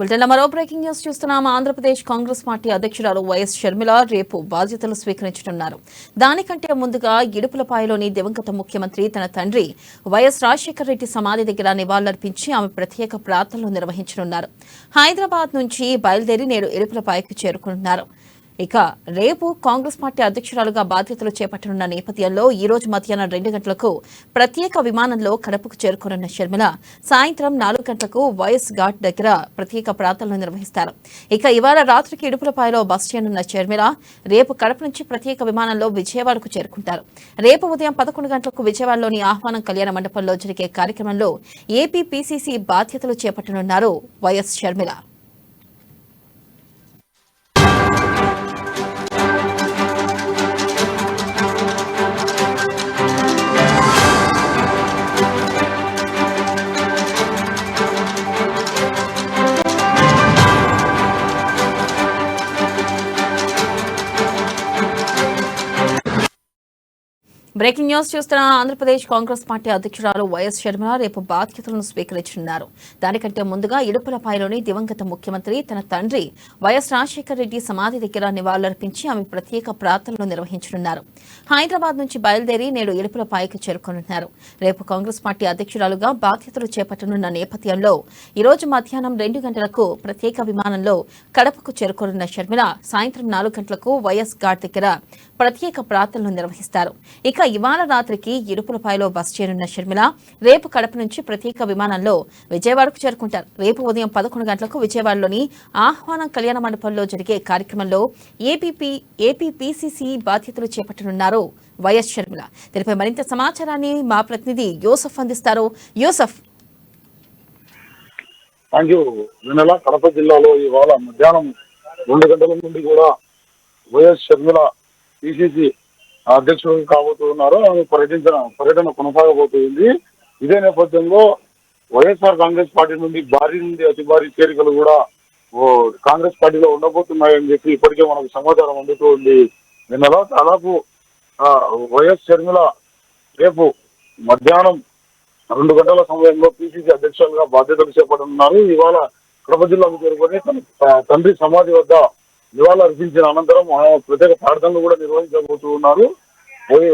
బులెటిన్లో మరో breaking news చూస్తున్నాం. ఆంధ్రప్రదేశ్ కాంగ్రెస్ పార్టీ అధ్యక్షురాలు వైఎస్ షర్మిల రేపు బాధ్యతలు స్వీకరించనున్నారు. దానికంటే ముందుగా ఇడుపులపాయలోని దివంగత ముఖ్యమంత్రి తన తండ్రి వైఎస్ రాజశేఖర రెడ్డి సమాధి దగ్గర నివాళులర్పించి ఆమె ప్రత్యేక ప్రార్థనలు నిర్వహించనున్నారు. హైదరాబాద్ నుంచి బయలుదేరి నేడు ఇడుపులపాయకు చేరుకుంటున్నారు. ఇక రేపు కాంగ్రెస్ పార్టీ అధ్యక్షురాలుగా బాధ్యతలు చేపట్టనున్న నేపథ్యంలో ఈ రోజు మధ్యాహ్నం 2 గంటలకు ప్రత్యేక విమానంలో కడపకు చేరుకోనున్న షర్మిల సాయంత్రం 4 గంటలకు వైఎస్ ఘాట్ దగ్గర ప్రత్యేక ప్రార్థనలు నిర్వహిస్తారు. ఇక ఇవాళ రాత్రికి ఇడుపులపాయలో బస చేయనున్న షర్మిల రేపు కడప నుంచి ప్రత్యేక విమానంలో విజయవాడకు చేరుకుంటారు. రేపు ఉదయం 11 గంటలకు విజయవాడలోని ఆహ్వానం కళ్యాణ మండపంలో జరిగే కార్యక్రమంలో ఏపీ పీసీసీ బాధ్యతలు చేపట్టనున్నారు వైఎస్ షర్మిల. బ్రేకింగ్ న్యూస్ చూస్తున్న ఆంధ్రప్రదేశ్ కాంగ్రెస్ పార్టీ అధ్యక్షురాలు వైఎస్ షర్మిల రేపు బాధ్యతలను స్వీకరించనున్నారు. దానికంటే ముందుగా ఇడుపులపాయలోని దివంగత ముఖ్యమంత్రి తన తండ్రి వైఎస్ రాజశేఖర రెడ్డి సమాధి దగ్గర నివాళులర్పించి ఆమె ప్రత్యేక ప్రార్థనలు నిర్వహించనున్నారు. హైదరాబాద్ నుంచి బయలుదేరి నేడు ఇడుపులపాయకు చేరుకోనున్నారు. రేపు కాంగ్రెస్ పార్టీ అధ్యక్షురాలుగా బాధ్యతలు చేపట్టనున్న నేపథ్యంలో ఈ రోజు మధ్యాహ్నం 2 గంటలకు ప్రత్యేక విమానంలో కడపకు చేరుకోనున్న షర్మిల సాయంత్రం 4 గంటలకు వైఎస్ ఘాట్ దగ్గర ప్రత్యేక ప్రార్థనలు నిర్వహిస్తారు. ఇక ఇవాళ రాత్రికి ఇడుపులపాయలో బస చేయనున్న షర్మిల రేపు కడప నుంచి ప్రత్యేక విమానంలో విజయవాడకు చేరుకుంటారు. రేపు ఉదయం 11 గంటలకు విజయవాడలోని ఆహ్వానం కళ్యాణ మండపంలో జరిగే కార్యక్రమంలో ఏపీ పీసీసీ బాధ్యతలు చేపట్టనున్నారు వైఎస్ షర్మిల. దీనిపై మరింత సమాచారాన్ని మా ప్రతినిధి యూసఫ్ అందిస్తారు. యూసఫ్. కడప జిల్లాలో ఇవాళ మధ్యాహ్నం 2 గంటల నుండి కూడా వైఎస్ షర్మిల పిసిసి అధ్యక్షుడు కాబోతున్నారు. ఆమె పర్యటన కొనసాగబోతుంది. ఇదే నేపథ్యంలో వైఎస్ఆర్ కాంగ్రెస్ పార్టీ నుండి భారీ నుండి అతి భారీ చేరికలు కూడా కాంగ్రెస్ పార్టీలో ఉండబోతున్నాయని చెప్పి ఇప్పటికే మనకు సమాచారం అందుతూ ఉంది. నిన్నలో దాదాపు వైఎస్ షర్మిల రేపు మధ్యాహ్నం 2 గంటల సమయంలో పిసిసి అధ్యక్షులుగా బాధ్యతలు చేపట్టనున్నారు. ఇవాళ కడప జిల్లాకు చేరుకొని తన తండ్రి సమాధి వద్ద నివాళులు అర్పించిన అనంతరం ప్రత్యేక ప్రార్థనలు కూడా నిర్వహించబోతూ ఉన్నారు.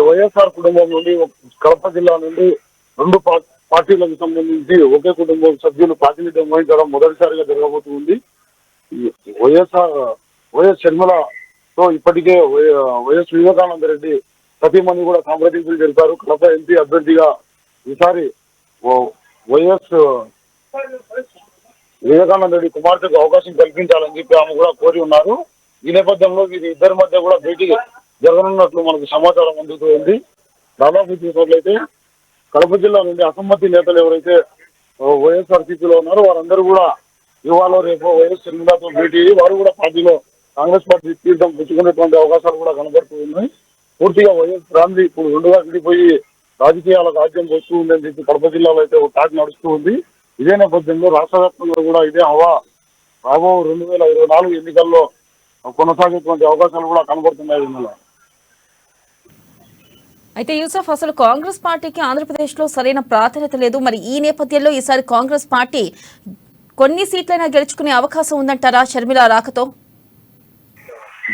వైఎస్ఆర్ కుటుంబం నుండి కడప జిల్లా నుండి 2 పార్టీలకు సంబంధించి ఒకే కుటుంబం సభ్యులు ప్రాతినిధ్యం వహించడం మొదటిసారిగా జరగబోతుంది. వైఎస్ షర్మిలతో ఇప్పటికే వైఎస్ వివేకానంద రెడ్డి సతీమణి కూడా సంప్రదింపులు జరిపారు. కడప ఎంపీ అభ్యర్థిగా ఈసారి వైఎస్ వివేకానంద రెడ్డి కుమార్తెకు అవకాశం కల్పించాలని చెప్పి ఆమె కూడా కోరి ఉన్నారు. ఈ నేపథ్యంలో వీరి ఇద్దరి మధ్య కూడా భేటీ జరగనున్నట్లు మనకు సమాచారం అందుతూ ఉంది. దాదాపు చూసినట్లయితే కడప జిల్లా నుండి అసమ్మతి నేతలు ఎవరైతే వైఎస్ఆర్సీపీలో ఉన్నారో వారందరూ కూడా ఇవాళ రేపు వైఎస్ షర్మిలతో భేటీ వారు కూడా పార్టీలో కాంగ్రెస్ పార్టీ తీర్థం పుచ్చుకునేటువంటి అవకాశాలు కూడా కనబడుతూ ఉన్నాయి. పూర్తిగా వైఎస్ ఫ్యామిలీ ఇప్పుడు 2గా విడిపోయి రాజకీయాలకు ఆద్యం వస్తూ ఉందని చెప్పి కడప జిల్లాలో అయితే ఒక టాక్ నడుస్తూ ఉంది. ఇదే నేపథ్యంలో రాష్ట్ర వ్యాప్తంగా కూడా ఇదే హవా రాబో 2024 ఎన్నికల్లో కొనసాగేటువంటి అవకాశాలు కూడా కనబడుతున్నాయి. అయితే యూసఫ్, అసలు కాంగ్రెస్ పార్టీకి ఆంధ్రప్రదేశ్ లో సరైన ప్రాధాన్యత లేదు. మరి ఈ నేపథ్యంలో ఈసారి కాంగ్రెస్ పార్టీ కొన్ని సీట్లైనా గెలుచుకునే అవకాశం ఉందంటారా షర్మిల రాకతో?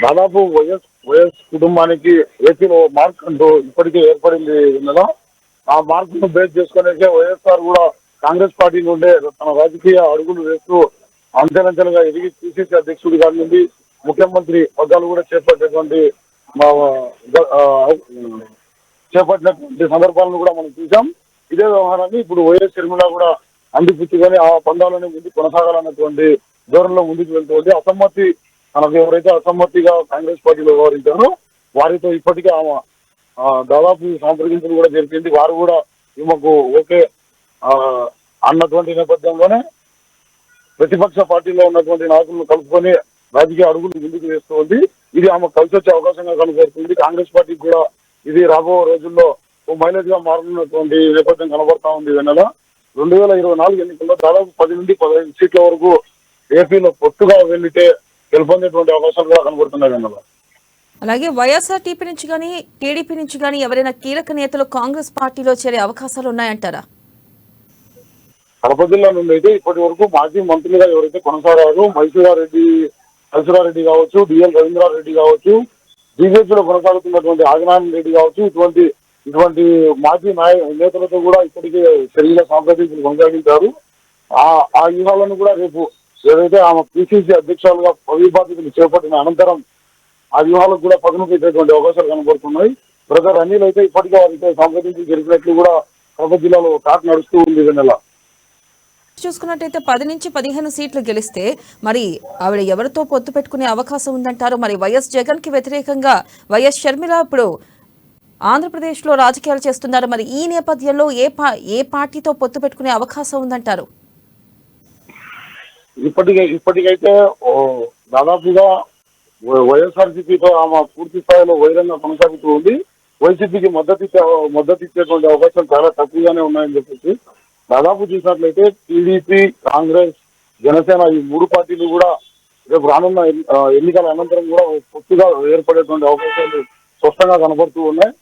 దాదాపు వైఎస్ కుటుంబానికి ఏపీలో మార్క్ అంటూ ఇప్పటికే ఏర్పడింది. ఆ మార్క్ ను బేస్ చేసుకునే వైఎస్ఆర్ కూడా కాంగ్రెస్ పార్టీ నుండే తన రాజకీయ అడుగులు వేస్తూ అంచెలంచెలుగా ఎదిగి పిసిసి అధ్యక్షుడి గారి నుండి ముఖ్యమంత్రి పగ్గాలు కూడా చేపట్టినటువంటి సందర్భాలను కూడా మనం చూసాం. ఇదే వ్యవహారాన్ని ఇప్పుడు వైఎస్ షర్మిల కూడా అందిపుచ్చుకొని ఆ పందాలని ముందు కొనసాగాలన్నటువంటి ధోరణిలో ముందుకు వెళ్తుంది. అసమ్మతి తనకు ఎవరైతే అసమ్మతిగా కాంగ్రెస్ పార్టీలో వ్యవహరించారో వారితో ఇప్పటికే ఆమె దాదాపు సంప్రదింపులు కూడా జరిపింది. వారు కూడా ఈమెకు ఓకే అన్నటువంటి నేపథ్యంలోనే ప్రతిపక్ష పార్టీలో ఉన్నటువంటి నాయకులను కలుపుకొని రాజకీయ అడుగులు ముందుకు వేస్తూ ఉంది. ఇది ఆమె కలిసి వచ్చే అవకాశంగా కనబడుతుంది. కాంగ్రెస్ పార్టీకి కూడా ఇది రాబో రోజుల్లో ఓ మైలేజ్ గా మారుతున్నటువంటి నేపథ్యం కనబడతా ఉంది. 2024 ఎన్నికల్లో దాదాపు 10 నుండి 15 సీట్ల వరకు ఏపీలో పొత్తుగా వెళ్లితే గెలుపొందేటువంటి అవకాశాలు కూడా కనబడుతున్నాయి. అలాగే వైఎస్ఆర్టీపీ నుంచి కానీ టీడీపీ నుంచి కానీ ఎవరైనా కీలక నేతలు కాంగ్రెస్ పార్టీలో చేరే అవకాశాలు ఉన్నాయంటారా? కడప జిల్లా నుండి అయితే ఇప్పటి వరకు మాజీ మంత్రులుగా ఎవరైతే కొనసాగారో మైసూరారెడ్డి కావచ్చు, డిఎల్ రవీంద్రారెడ్డి కావచ్చు, బీజేపీలో కొనసాగుతున్నటువంటి ఆదినారాయణ రెడ్డి కావచ్చు, ఇటువంటి మాజీ నేతలతో కూడా ఇప్పటికే శరీర సాంప్రదాయాలు కొనసాగించారు. ఆ వ్యూహాలను కూడా రేపు ఏదైతే ఆమె పిసిసి అధ్యక్షులుగా పదవి బాధ్యతలు చేపట్టిన అనంతరం ఆ వ్యూహాలకు కూడా పదును పెట్టేటువంటి అవకాశాలు కనబడుతున్నాయి. బ్రదర్ అనిల్ అయితే ఇప్పటికే వారితో సంప్రదించి జరిపినట్లు కూడా కడప జిల్లాలో టాక్ నడుస్తూ ఉంది. నెల చూసుకున్నట్టయితే 10 నుంచి 15 సీట్లు గెలిస్తే మరి ఆవిడ ఎవరితో పొత్తు పెట్టుకునే అవకాశం ఉందంటారు? మరి వైఎస్ జగన్ కి వ్యతిరేకంగా వైఎస్ షర్మిల ఇప్పుడు ఆంధ్రప్రదేశ్ లో రాజకీయాలు చేస్తున్నారు. మరి ఈ నేపథ్యంలో ఏ పార్టీతో పొత్తు పెట్టుకునే అవకాశం ఉందంటారు? ఇప్పటికైతే దాదాపుగా వైఎస్ఆర్సీపీతో ఆమె పూర్తి స్థాయిలో వైరంగా కొనసాగుతూ ఉంది. వైసీపీకి మద్దతు ఇచ్చేటువంటి అవకాశాలు చాలా తక్కువగానే ఉన్నాయని చెప్పేసి దాదాపు చూసినట్లయితే టీడీపీ, కాంగ్రెస్, జనసేన ఈ 3 పార్టీలు కూడా రేపు రానున్న ఎన్నికల అనంతరం కూడా పొత్తుగా ఏర్పడేటువంటి అవకాశాలు స్పష్టంగా కనబడుతూ ఉన్నాయి.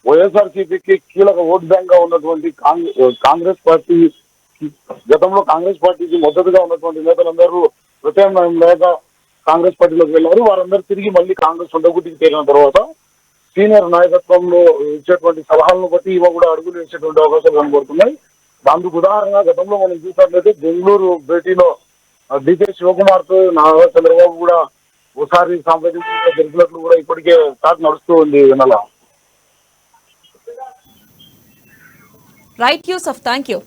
వైఎస్ఆర్సీపీకి కీలక ఓట్ బ్యాంక్ గా ఉన్నటువంటి కాంగ్రెస్ పార్టీ, గతంలో కాంగ్రెస్ పార్టీకి మద్దతుగా ఉన్నటువంటి నేతలందరూ ప్రత్యామ్నాయం లేక కాంగ్రెస్ పార్టీలోకి వెళ్లారు. వారందరూ తిరిగి మళ్ళీ కాంగ్రెస్ ఉండగుట్టికి చేరిన తర్వాత సీనియర్ నాయకత్వంలో ఇచ్చేటువంటి సలహాలను బట్టి ఇవ కూడా అడుగులు వేసేటువంటి అవకాశాలు కనబడుతున్నాయి. దానికి ఉదాహరణగా గతంలో మనం చూసినట్లయితే బెంగళూరు భేటీలో డికే శివకుమార్ తో నారా చంద్రబాబు కూడా ఒకసారి సాంప్రదాయంగా జరిపినట్లు కూడా ఇప్పటికే టాక్ నడుస్తూ ఉంది. నెల రైట్ యూసఫ్, థ్యాంక్ యూ.